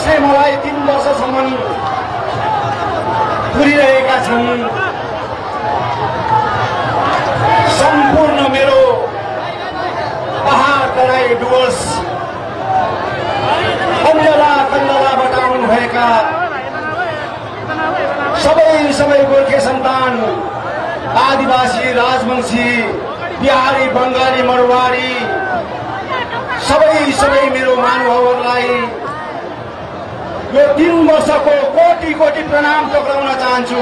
जसले मलाई 3 वर्षसम्म पुरिरहेका छन् सम्पूर्ण मेरो पहाड तराई डुवर्स अञ्जला कन्दलाबाट आउनुभएका सबै गोर्खे सन्तान आदिवासी राजवंशी बिहारी बंगाली मरवाडी सबै मेरो महानुभावहरूलाई यो 3 वर्षको कोटी प्रणाम टोक्राउन चाहन्छु।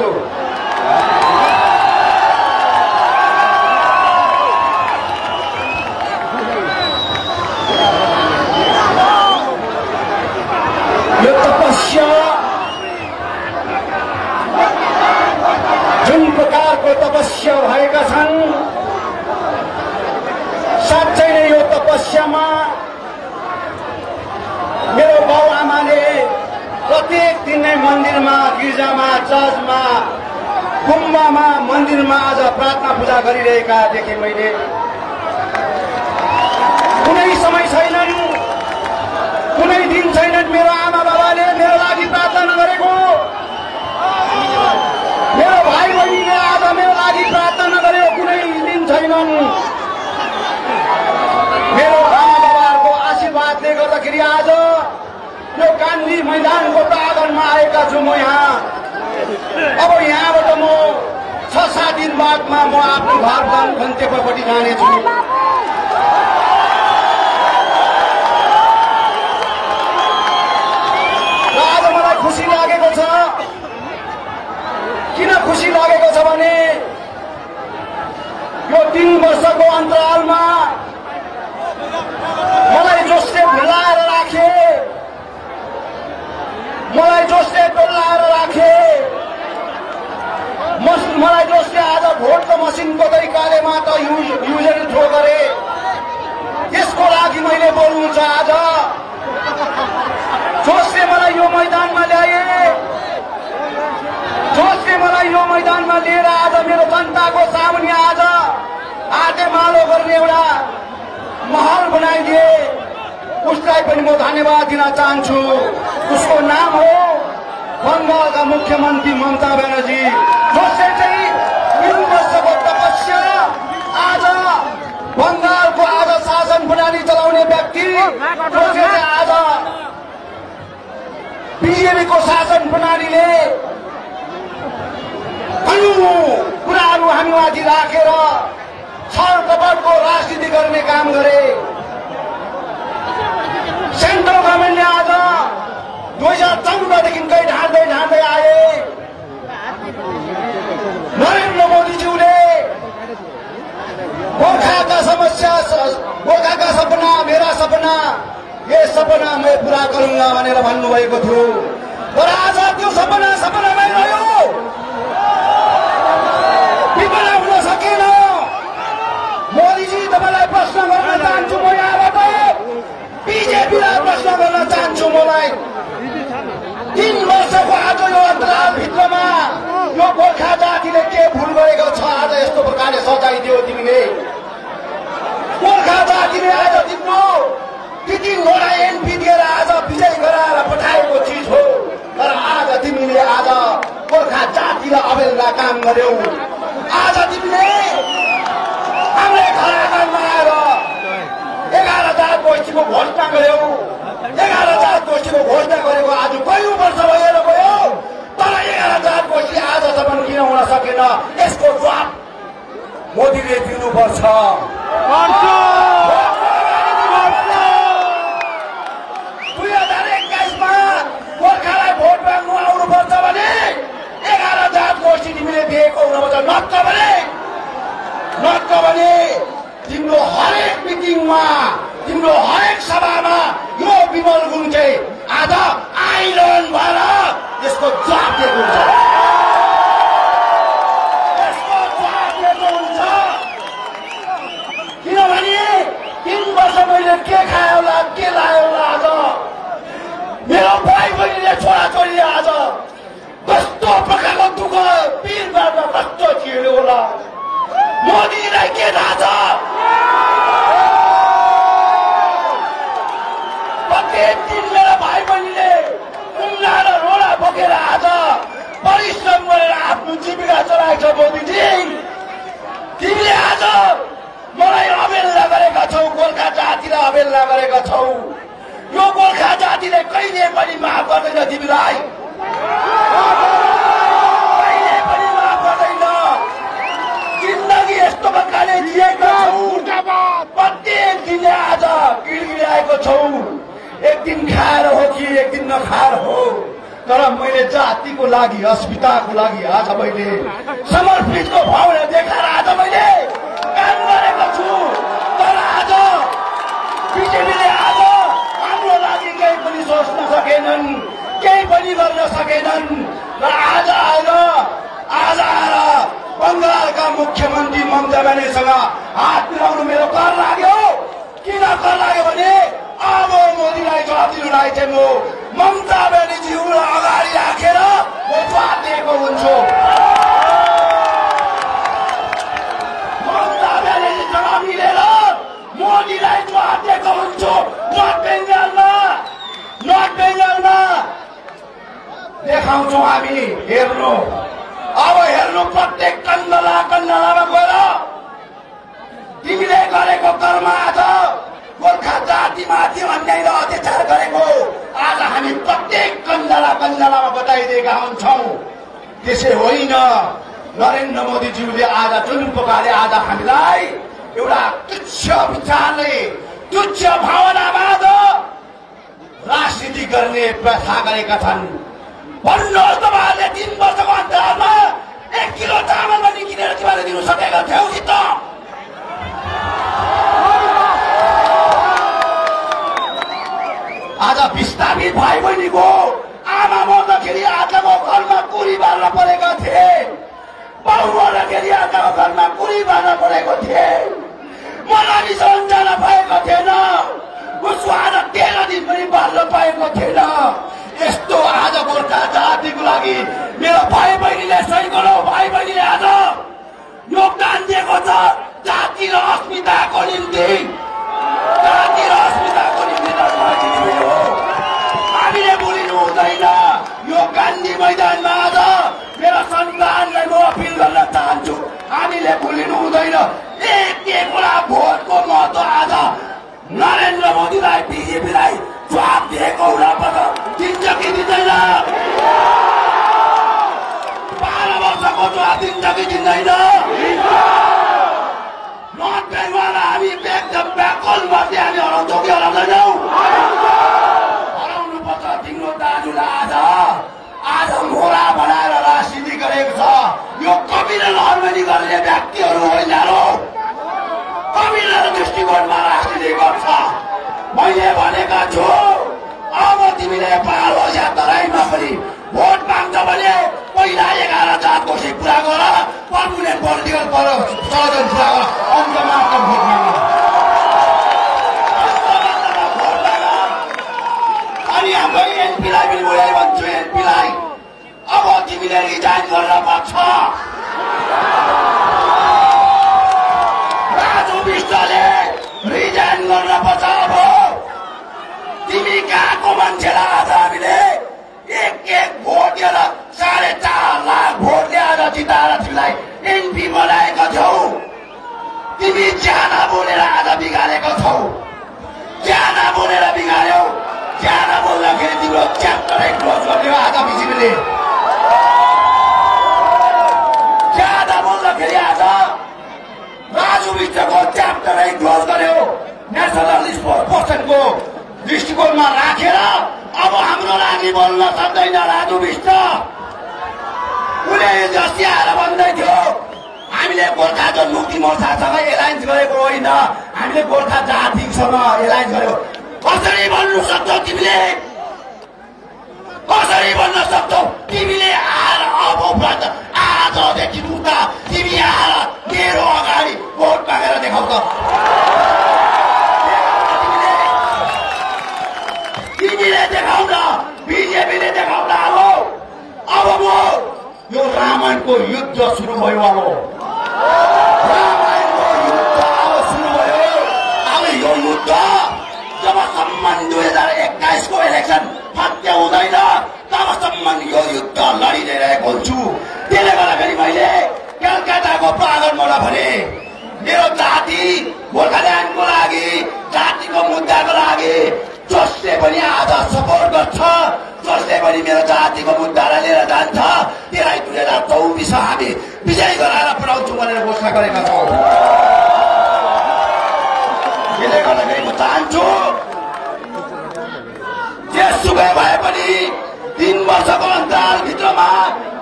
यो तपस्या जुन प्रकारको तपस्या भएका छन् साँच्चै नै यो तपस्यामा मेरो बाउ आमाले प्रत्येक दिन नै मन्दिरमा गिर्जामा चर्चमा गुम्बामा मन्दिरमा आज प्रार्थना पूजा गरिरहेका देखेँ मैले। कुनै समय छैनन्, कुनै दिन छैनन् मेरो आमा बाबाले मेरो लागि प्रार्थना नगरेको, मेरो भाइ बहिनीले आज मेरो लागि प्रार्थना नगरेको कुनै दिन छैनन्। मेरो आमा बाबाहरूको आशीर्वादले गर्दाखेरि आज यो गान्धी मैदानको प्राङ्गणमा आएका छु म यहाँ। अब यहाँबाट म 6-7 दिन बादमा म आफ्नो घर गन्तव्यपट्टि जानेछु। र आज मलाई खुसी लागेको छ। किन खुसी लागेको छ भने यो 3 वर्षको अन्तरालमा मलाई जसले भुलाएर राखे, मलाई जसले डोलाएर राखे, मलाई जसले आज भोटको मसिनको तरिकाले मात्र युज एन्ड थ्रो गरे, त्यसको लागि मैले बोल्नु छ। आज जसले मलाई यो मैदानमा ल्याए, जसले मलाई यो मैदानमा लिएर आज मेरो जनताको सामुन्ने आज आटेमालो गर्ने एउटा महल बनाइदिए, उसलाई पनि म धन्यवाद दिन चाहन्छु। उसको नाम हो बंगालका मुख्यमन्त्री ममता ब्यानर्जी, जसले चाहिँ 3 वर्षको तपस्या आज बंगालको आज शासन प्रणाली चलाउने व्यक्ति, जसले आज बीजेपीको शासन प्रणालीले कुराहरू हामीमाथि राखेर छलकपटको राजनीति गर्ने काम गरे। सेन्ट्रल गभर्मेन्टले आज 2014 देखि ढाँड्दै आए। नरेन्द्र मोदीज्यूले गोर्खाका समस्या, गोर्खाका सपना, मेरा सपना, ये सपना मैं पूरा करूंगा भनेर भन्नुभएको थियो। तर आज त्यो सपनामै रह्यो, विफल हुन सकेन। मोदीजी तपाईलाई प्रश्न गर्न चाहन्छु म यहाँबाट, बीजेपीलाई प्रश्न गर्न चाहन्छु। मलाई 3 वर्षको आज यो अन्तरालभित्रमा यो गोर्खा जातिले के भूल गरेको छ आज यस्तो प्रकारले सजाइदियो तिमीले? गोर्खा जातिले आज तिम्रो 3वटा एमपी दिएर आज विजय गराएर पठाएको चिज हो। तर आज तिमीले आज गोर्खा जातिलाई अवहेलना काम गर्यौ। आज तिमीले हाम्रै घर आँगनमा आएर 11 जात गोष्ठीको घोषणा गर्यौ। 11 जात गोष्ठीको घोषणा गरेको आज कयौं वर्ष भएर गयो, तर 11 जात गोष्ठी आजसम्म किन हुन सकेन? यसको जवाब मोदीले दिनुपर्छ। 2021 मा गोर्खालाई भोट माग्नु आउनुपर्छ भने 11 जात गोष्ठी तिमीले दिएको हुनुपर्छ। नत्र भने तिम्रो हरेक मिटिङमा, तिम्रो हरेक सभामा यो विमल गुरुङ चाहिँ आज आइरहनु भएर यसको जवाब दिएको हुन्छ। किनभने 3 वर्ष मैले के खायो होला, के लायो होला, आज मेरो भाइ बहिनीले छोराछोरीले आज कस्तो प्रकारको दुःख पीरबाट कस्तो झेल्यो होला। मोदीलाई के थाहा छ? प्रत्येक दिन मेरा भाइ बहिनीले परिश्रम गरेर आफ्नो जीविका चलाएको छ मोदीजी। तिमीले आज मलाई अवहेलना गरेका छौ, गोर्खा जातिलाई अवहेलना गरेका छौ। यो गोर्खा जातिले कहिले पनि माफ गर्दैन तिमीलाई, कहिले पनि माफ गर्दैन। जिन्दगी यस्तो प्रकारले जिएका छौ, प्रत्येक दिन आज गिडगिडाएको छौ। एक दिन खाएर हो कि एक दिन नखाएर हो, तर मैले जातिको लागि, अस्मिताको लागि आज मैले समर्पितको भावना देखाएर आज मैले काम गरेको छु। तर आज बिजेपीले आज हाम्रो लागि केही पनि सोच्न सकेनन्, केही पनि गर्न सकेनन्। र आज आएर बङ्गालका मुख्यमन्त्री ममता ब्यानर्जीसँग हात मिलाउनु मेरो कर लाग्यो। किन कर लाग्यो भने अब मोदीलाई जवाब दिनुलाई चाहिँ म ममता ब्यानर्जीलाई अगाडि राखेर म जवाब दिएको हुन्छु। ममता ब्यानर्जीसँग मिलेर मोदीलाई जवाब दिएको हुन्छु। नर्थ बेङ्गलमा देखाउँछौ हामी। हेर्नु, अब हेर्नु, प्रत्येक कन्दलामा गएर तिमीले गरेको कर्म आज गोर्खा जातिमाथि अन्याय र अत्याचार गरेको आज हामी प्रत्येक कन्दलामा बताइदिएका हुन्छौँ। त्यसै होइन, नरेन्द्र मोदीज्यूले आज जुन प्रकारले आज हामीलाई एउटा तुच्छ विचारले, तुच्छ भावनावाद राजनीति गर्ने प्रथा गरेका छन्। भन्नुहोस्, तपाईँहरूले 3 वर्षको अन्तरालमा 1 किलो चामल पनि किनेर तिमीले दिनु सकेका थियौ कि त? आज विस्थापित भाइ बहिनीको आमा मर्दाखेरि आजको घरमा कुरी बाल्न परेका थिए, बाउ मर्दाखेरि आजको घरमा कुरी बाल्न परेको थिए। मलाई सम्झना पाएको थिएन, उसको आज 13 दिन पनि बाल्न पाएको थिएन। यस्तो आज गोर्खा जातिको लागि मेरो भाइ बहिनीले, सैकौं भाइ बहिनीले आज योगदान दिएको छ जाति र अस्मिताको निम्ति। जाति र अस्मिताको निम्ति हामीले भुलिनु हुँदैन। यो गान्धी मैदानमा आज मेरो सन्तानलाई म अपिल गर्न चाहन्छु, हामीले भुलिनु हुँदैन। एकवटा भोटको महत्व आज नरेन्द्र मोदीलाई, बिजेपीलाई जवाब दिएको हुनपर्छ। दिन्छ कि दिँदैन? 12 वर्षको जवाब दिन्छ कि दिँदैन? नर्थ बेङ्गलमा हामी एकदम व्याकुल बस्दै हामी हराउँछौँ कि हराउँदैनौँ? हराउनुपर्छ। तिम्रो दाजुलाई आज मोरा बनाएर राजनीति गरेको छ। यो कविता नर्मनी गर्ने व्यक्तिहरू होइन, कविता दृष्टिकोणमा राजनीति गर्छ। मैले भनेका छु, अब तिमीले पालो या तराईमा पनि भोट माग्छ भने पहिला 11 जात घोषी पुरा गर, पर्मनेन्ट पोलिटिकल चलन पुरा गर, अन्तमा भोट माग। अनि हाम्रो एमपीलाई पनि बोलाइ भन्छु, एमपीलाई अब तिमीले रिजाइन गर्न पर्छ। राजु विष्टले रिजाइन गर्न पर्छ। अब तिमी कहाँको मान्छेलाई आज हामीले एक भोट दिएर 4.5 लाख भोट ल्याएर जिताएर तिमीलाई एमपी बनाएका छौ। तिमी ज्याना बोलेर आज बिगारेको छौ, ज्याना बोलेर बिगार्यौ। ज्याना बोल्दाखेरि तिम्रो च्याप्टरै क्लोज गरिदियो आज बिजेपीले। ज्यादा बोल्दाखेरि आज राजु विष्टको च्याप्टरै क्लोज गर्यो। नेसनलिस्ट पर्सनको दृष्टिकोणमा राखेर अब हाम्रो लागि बोल्न सक्दैन राजु विष्ट। उसले जस्ती आएर भन्दै थियो हामीले गोर्खा जनमुक्ति मोर्चासँग एलायन्स गरेको होइन, हामीले गोर्खा जातिसँग एलायन्स गर्यो। कसरी भन्नु सक्छौ तिमीले? कसरी भन्न सक्छौ? तिमीले आएर अब आजदेखि उता तिमी आएर मेरो अगाडि भोट मागेर देखाउ त। तिमीले देखाउन, बिजेपीले देखाउन। अब म यो रामायणको युद्ध सुरु भयो। रामायणको युद्ध अब सुरु भयो। अब यो युद्ध जबसम्म 2021 को इलेक्सन फत्य हुँदैन तबसम्म यो युद्ध लडिरहेको हुन्छु। जसले पनि आज सपोर्ट गर्छ, जसले पनि मेरो जातिको मुद्दालाई लिएर जान्छ, त्यसलाई 2024 हामी विजय गराएर पुर्याउँछौँ भनेर घोषणा गरेका छौँ। त्यसले गर्दाखेरि म चाहन्छु जेसुकै भए पनि 3 वर्षको अन्तरालभित्रमा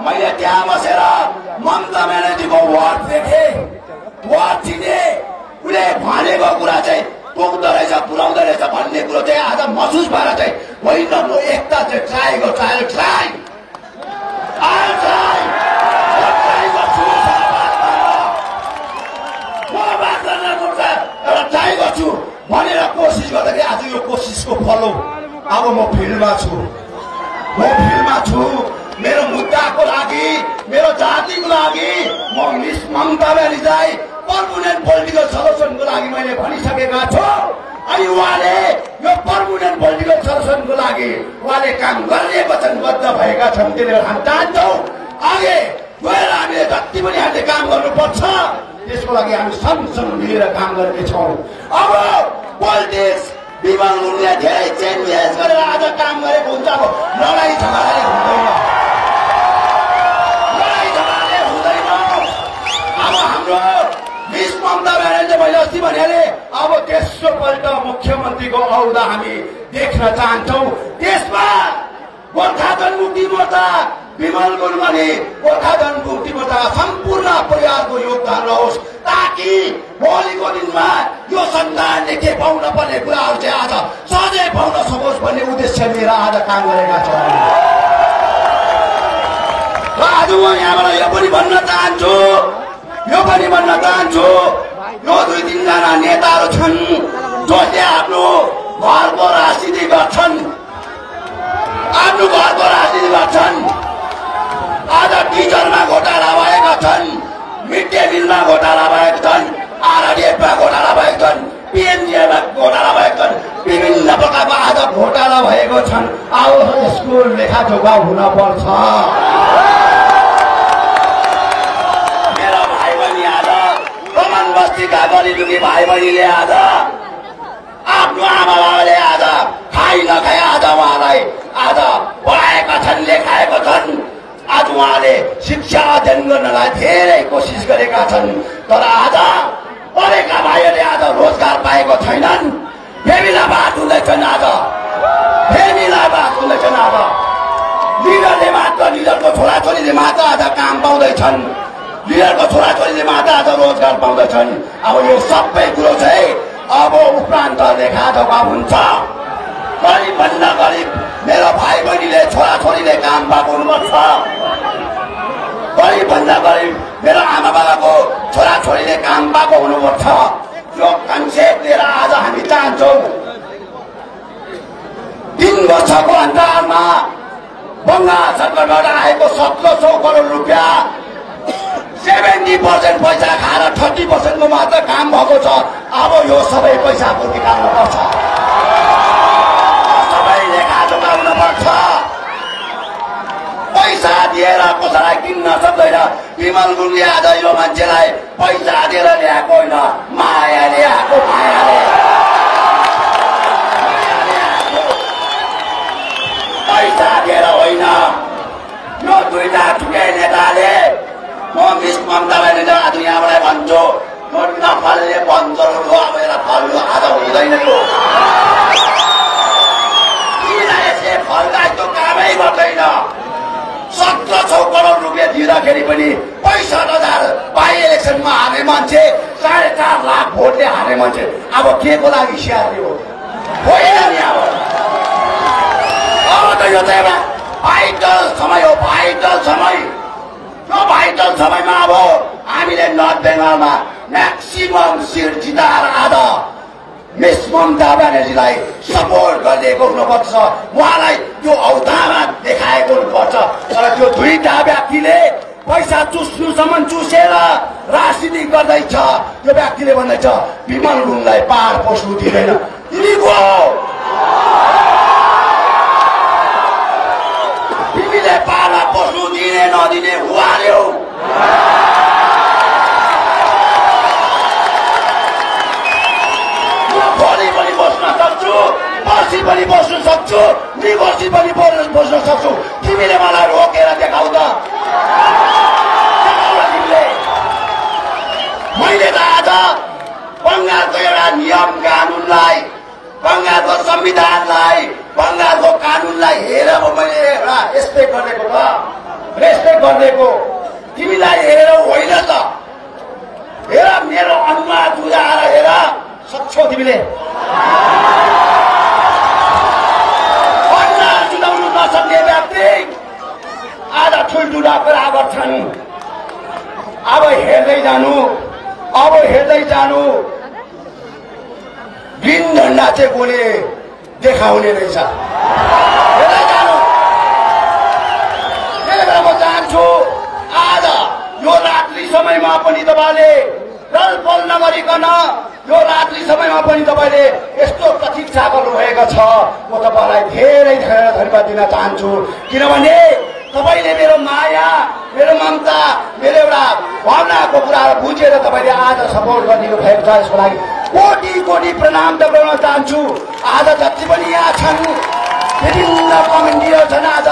मैले त्यहाँ बसेर ममता ब्यानर्जीको वार्ड देखेँ, वार्ड चिने, उसले भनेको कुरा चाहिँ पुग्दो रहेछ, पुर्याउँदो रहेछ भन्ने कुरो चाहिँ आज महसुस भएर चाहिँ होइन म एकता चाहिँ ट्राई गर्छु भनेर कोसिस गर्दाखेरि आज यो कोसिसको फल हो। अब म फिल्डमा छु, मेरो मुद्दाको लागि, मेरो जातिको लागि म मिस ममता ब्यानर्जीलाई पर्मानेन्ट पोलिटिकल सल्युसनको लागि मैले भनिसकेका छु। अनि उहाँले यो पर्मानेन्ट पोलिटिकल सल्युसनको लागि उहाँले काम गर्ने वचनबद्ध भएका छन्। त्यसले हामी चाहन्छौँ अघि गएर हामीले जति पनि हामीले काम गर्नुपर्छ, त्यसको लागि हामी सँगसँग मिलेर काम गर्नेछौँ। अब पोलिटिक्स विमान उनले धेरै चेन्ज गरेर आज काम गरेको हुन्छ। अब लडाइँ झगडाले हुँदैन। अब हाम्रो मिस ममता ब्यानर्जीले मैले अस्ति भनिहालेँ, अब तेस्रो पल्ट मुख्यमन्त्रीको औदा हामी देख्न चाहन्छौँ। त्यसमा गोर्खा जनमुक्ति मोर्चा विमल गुरुङले गोर्खा जनमुक्ति मोर्चाका सम्पूर्ण परिवारको योगदान रहोस्, ताकि भोलिको दिनमा यो सन्तानले के पाउन पर्ने कुराहरू चाहिँ आज सहजै पाउन सकोस् भन्ने उद्देश्य लिएर आज काम गरेका छौँ। आज म यहाँबाट यो पनि भन्न चाहन्छु, यो 2-3 जना नेताहरू छन् जसले आफ्नो घरको राजनीति गर्छन्, आज टिचरमा घोटाला भएका छन्, मिड डे मिलमा घोटाला भएका छन्, आरडीएफमा घोटाला भएका छन्, पीएमजीमा घोटाला भएका छन्, विभिन्न प्रकारको आज घोटाला भएको छन्। अब यसको लेखाजोखा हुन पर्छ। मेरो भाइ बहिनी आज कमान बस्तीका गरिबी भाइ बहिनीले आज आफ्नो आमा बाबाले आज खाइ नखाइ आज उहाँलाई आज पढाएका छन्, लेखाएका छन्। आज उहाँले शिक्षा अध्ययन गर्नलाई धेरै कोसिस गरेका छन्, तर आज पढेका भाइहरूले आज रोजगार पाएको छैनन्। फेमिला बात हुँदैछन्, आज लिडरले मात्र, लिडरको छोराछोरीले मात्र आज काम पाउँदैछन्, लिडरको छोराछोरीले मात्र आज रोजगार पाउँदैछन्। अब यो सबै कुरो चाहिँ अब उपरान्त लेखाजोखा हुन्छ। गरिब भन्दा गरिब मेरो भाइ बहिनीले छोराछोरीले काम पाएको हुनुपर्छ। गरिब भन्दा गरिब मेरो आमा बाबाको छोराछोरीले काम पाएको हुनुपर्छ। यो कन्सेप्ट लिएर आज हामी चाहन्छौँ 3 वर्षको अन्तरालमा बङ्गाल सरकारबाट आएको 1700 करोड रुपियाँ 70% पैसा खाएर 30% को मात्र काम भएको छ। अब यो सबै पैसाको निकाल्नुपर्छ, सबै लेखाजोखा हुनुपर्छ। पैसा दिएर कसैलाई किन्न सक्दैन। विमल गुरुङले आज यो मान्छेलाई पैसा दिएर ल्याएको होइन, मायाले आएको, मायाले पैसा दिएर होइन। यो 2टा ठुकै नेताले म मिस ममता ब्यानर्जी आज यहाँबाट भन्छु, यो नफल्ने बन्दरहरू अब यसलाई फल्नु आज हुँदैन। यो यसले फल्दा त्यो कामै गर्दैन। 1700 करोड रुपियाँ दिँदाखेरि पनि 65,000 बाई इलेक्सनमा हार्ने मान्छे, 4.5 लाख भोटले हार्ने मान्छे अब के को लागि स्याहार्ने हो? होइन नि। अब त यो चाहिँ एउटा भाइटल समय हो, भाइटल समय। यो भाइटल समयमा अब हामीले नर्थ बेङ्गालमा म्याक्सिमम सिट जिताएर आज मिस ममता ब्यानर्जीलाई सपोर्ट गरिदिएको हुनुपर्छ, उहाँलाई त्यो औतामा देखाएको हुनुपर्छ। तर त्यो 2टा व्यक्तिले पैसा चुस्नुसम्म चुसेर राजनीति गर्दैछ। त्यो व्यक्तिले भन्दैछ विमल गुरुङलाई पार पस्नु दिँदैन। तिमीले पार पस्नु दिने नदिने उहाँले हो। भोलि पनि बस्न सक्छु, पछि पनि बस्न सक्छु, निगोसी पनि बस्न सक्छु। तिमीले मलाई रोकेर देखाउ त। मैले त आज बङ्गालको एउटा नियम कानुनलाई, बङ्गालको संविधानलाई, बङ्गालको कानुनलाई हेरेर मैले एउटा रेस्पेक्ट गरेको त, रेस्पेक्ट गरेको। तिमीलाई हेरेर होइन त। हेर मेरो अनुहार जुझाएर हेर सक्छौ तिमीले। अनुहार जुझाउनु नसक्ने व्यक्ति आज ठुल्ठुला कुरा गर्छन्। अब हेर्दै जानु, अब हेर्दै जानु। ग्रिन झन्डा चाहिँ कसले देखाउने रहेछ, हेर्दै जानु। त्यसले गर्दा म चाहन्छु आज यो रात्रि समयमा पनि तपाईँले रलपल नगरिकन यो रात्रि समयमा पनि तपाईँले यस्तो प्रतीक्षा गर्नुभएको छ। म तपाईँलाई धेरै धेरै धन्यवाद दिन चाहन्छु, किनभने तपाईँले मेरो माया, मेरो ममता, मेरो एउटा भावनाको कुराहरू बुझेर तपाईँले आज सपोर्ट गरिदिनु भएको छ। यसको लागि कोटि कोटि प्रणाम टक्राउन चाहन्छु। आज जति पनि यहाँ छन् विभिन्न कम्युनिटीहरू छन्, आज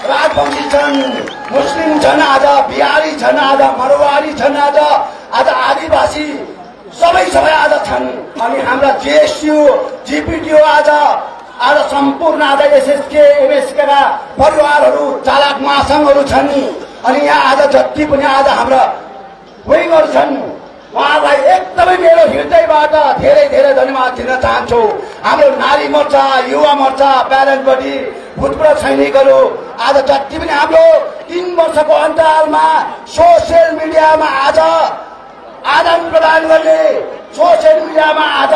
राजवंशी छन्, मुस्लिम छन्, आज बिहारी छन्, आज मरवाडी छन्, आज आदिवासी सबै आज छन्। अनि हाम्रा जेएसयू जिपिटिओ आज सम्पूर्ण आज एसएसके एमएसकेका परिवारहरू, चालक महासंघहरू छन्। अनि यहाँ आज जति पनि आज हाम्रा विङहरू छन्, उहाँलाई एकदमै मेरो हृदयबाट धेरै धेरै धन्यवाद दिन चाहन्छु। हाम्रो नारी मोर्चा, युवा मोर्चा, प्यारेन्ट बडी, भूतपूर्व सैनिकहरू आज जति पनि हाम्रो 3 वर्षको अन्तरालमा सोसियल मिडियामा आज आदान प्रदान गर्ने, सोसियल मिडियामा आज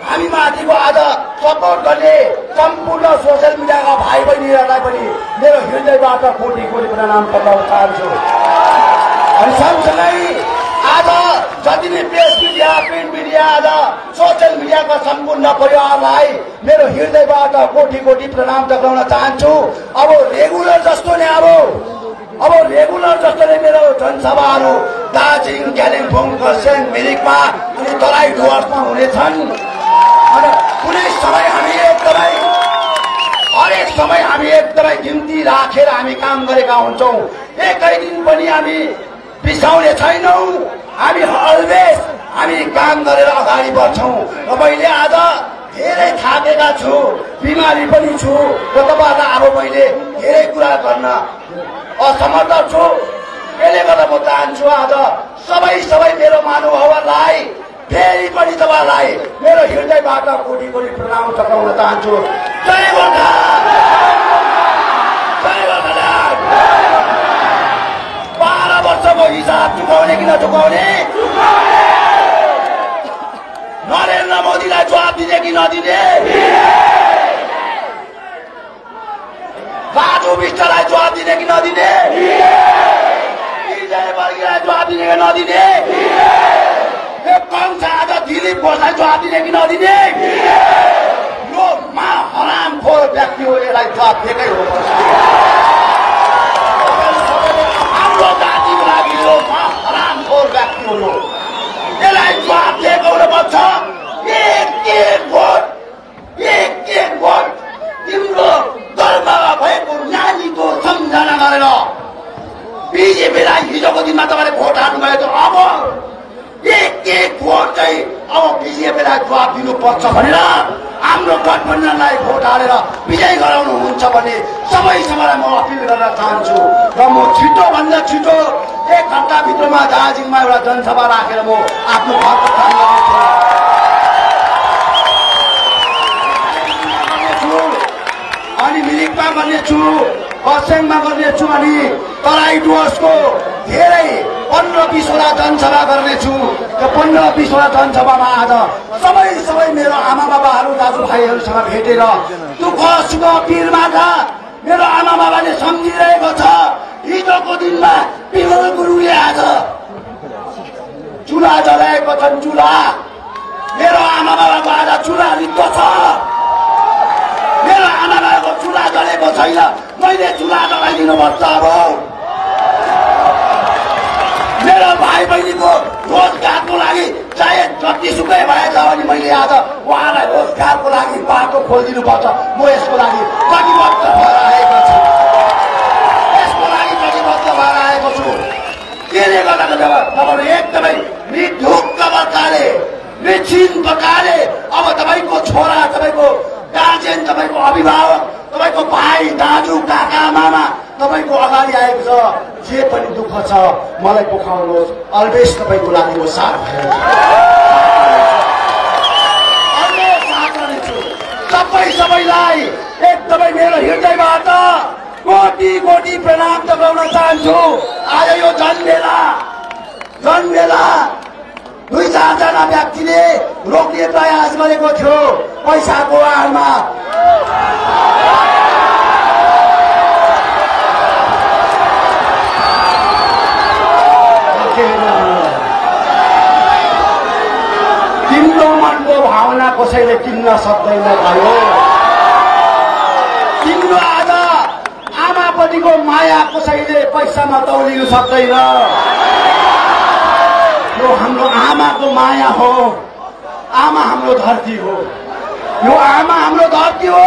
हामी माथिको आज सपोर्ट गर्ने सम्पूर्ण सोसियल मिडियाका भाइ बहिनीहरूलाई पनि मेरो हृदयबाट कोटि कोटि प्रणाम गर्न चाहन्छु। अनि सँगसँगै आज जति नै प्रेस मिडिया, प्रिन्ट मिडिया, आज सोसियल मिडियाका सम्पूर्ण परिवारलाई मेरो हृदयबाट कोटि कोटि प्रणाम टक्राउन चाहन्छु। अब रेगुलर जस्तो नै अब रेगुलर जस्तो नै मेरो जनसभाहरू दार्जिलिङ, कालिम्पोङ, खरसाङ, मिरिकमा अनि तराई डुवर्समा हुनेछन्। अनि कुनै समय हामी एकदमै हरेक समय हामी एकदमै गिन्ती राखेर हामी काम गरेका हुन्छौँ। एकै दिन पनि हामी बिसाउने छैनौँ। हामी अलवेज हामी काम गरेर अगाडि बढ्छौँ। मैले आज धेरै थाकेका छु, बिमारी पनि छु र तपाईँहरूलाई अब मैले धेरै कुरा गर्न असमर्थ छु। यसले गर्दा म चाहन्छु आज सबै मेरो महानुभावहरूलाई फेरि पनि तपाईँलाई मेरो हृदयबाट कोटि कोटि प्रणाम टक्राउन चाहन्छु। जय गोर्खा, जय गोर्खाल्यान्ड। 12 वर्षको हिसाब चुकाउने कि नचुकाउने? नरेन्द्र मोदीलाई जवाब दिने कि नदिने? राजु विष्टलाई जवाब दिने कि नदिने? विजय वर्गीयलाई जवाब दिने कि नदिने? कंस आज दिलीप घोषलाई जवाब दिने कि नदिने? यो हरामखोर व्यक्ति हो, यसलाई जवाब दिएकै हो। हाम्रो जातिको लागि यो हरामखोर व्यक्ति हो, यसलाई जवाब दिएको हुनुपर्छ। एक भोट तिम्रो दरबारमा भएको नानीको सम्झना गरेर बिजेपीलाई हिजोको दिनमा तपाईँले भोट हाल्नुभयो त अब एक भोट चाहिँ अब बिजेपीलाई जवाब दिनुपर्छ भनेर हाम्रो गठबन्धनलाई भोट हालेर विजय गराउनुहुन्छ भने सबैसँगलाई म अपिल गर्न चाहन्छु। र म छिटोभन्दा छिटो 1 घण्टाभित्रमा दार्जिलिङमा एउटा जनसभा राखेर म आफ्नो घरको काम गर्नेछु, अनि मिरिकमा गर्नेछु, खरसाङमा गर्नेछु, अनि तराई डुवर्सको धेरै 15-20 वटा जनसभा गर्नेछु। र 15-20 वटा जनसभामा आज सबै मेरो आमा बाबाहरू, दाजुभाइहरूसँग भेटेर दुःख सुख पिरमा मेरो आमा बाबाले सम्झिरहेको छ। हिजोको दिनमा पिगल गुरुङले आज चुला जलाएको छन्। चुला मेरो आमा बाबाको आज चुला रित्तो छ। मेरो आमा बाबाको चुला जलेको छैन, मैले चुला जलाइदिनुपर्छ। अब मेरो भाइ बहिनीको रोजगारको लागि चाहे जतिसुकै भए तापनि मैले आज उहाँलाई रोजगारको लागि बाटो खोलिदिनुपर्छ। म यसको लागि प्रतिबद्ध भएर आएको छु, यसको लागि प्रतिबद्ध भएर आएको छु। त्यसले गर्दा तपाईँहरू एकदमै निर्धुक्क प्रकारले निश्चित प्रकारले अब तपाईँको छोरा, तपाईँको गार्जेन, तपाईँको अभिभावक, तपाईँको भाइ दाजु काका मामा तपाईँको अगाडि आएको छ। जे पनि दुःख छ मलाई पोखाउनुहोस्, अलवेज तपाईँको लागि म साथ रहनेछु। सबैलाई एकदमै मेरो हृदयबाट कोटी कोटी प्रणाम टक्राउन चाहन्छु। आज यो जनमेला 2-4 व्यक्तिले रोक्ने प्रयास गरेको थियो पैसाको आडमा। तिम्रो मनको भावना कसैले किन्न सक्दैन भयो। तिम्रो आज आमापतिको माया कसैले पैसामा तौलिन सक्दैन। यो हाम्रो आमाको माया हो। आमा हाम्रो धरती हो। यो आमा हाम्रो धरती हो।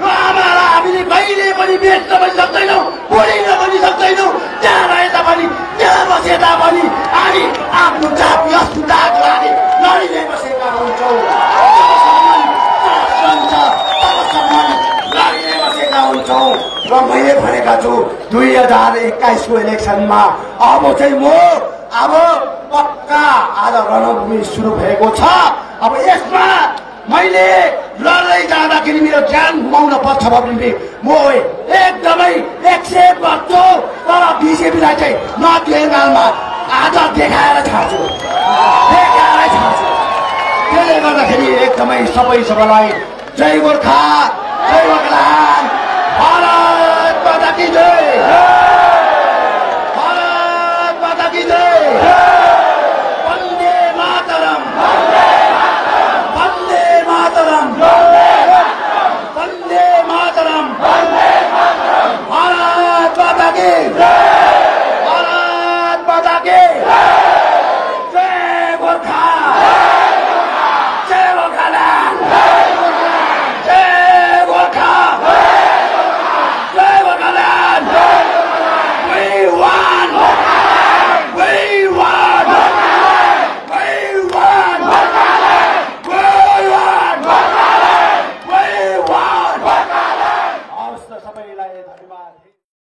यो आमालाई हामीले कहिले पनि बेच्न पनि सक्दैनौँ, बोलिन पनि सक्दैनौँ। जहाँ रहे तापनि, जहाँ बसे तापनि हामी आफ्नो जातीय अस्मिताको लागि लडिने बसेका हुन्छौँ। लडिने बसेका हुन्छौँ। र मैले भनेका छु 2021 को इलेक्सनमा अब चाहिँ अब पक्का आज रणभूमि सुरु भएको छ। अब यसमा मैले लड्दै जाँदाखेरि मेरो ज्यान गुमाउन पर्छ भने म एकदमै एक्सेप्ट गर्छु। तर बिजेपीलाई चाहिँ नदेखालमा आज देखाएर छाड्छु। त्यसले गर्दाखेरि एकदमै सबैलाई जय गोर्खा, जय गोर्खाल्यान्ड, भारत माता की जय, भारत माता की जय, वन्दे मातरम, वन्दे मातरम, वन्दे मातरम, भारत माता की जय, भारत माता की जय गोर्खा, जय गोर्खाल्यान्ड, जय गोर्खा, जय Gorkhaland. We won! We won! We won! We won! We won! हवस् त सबैलाई धन्यवाद।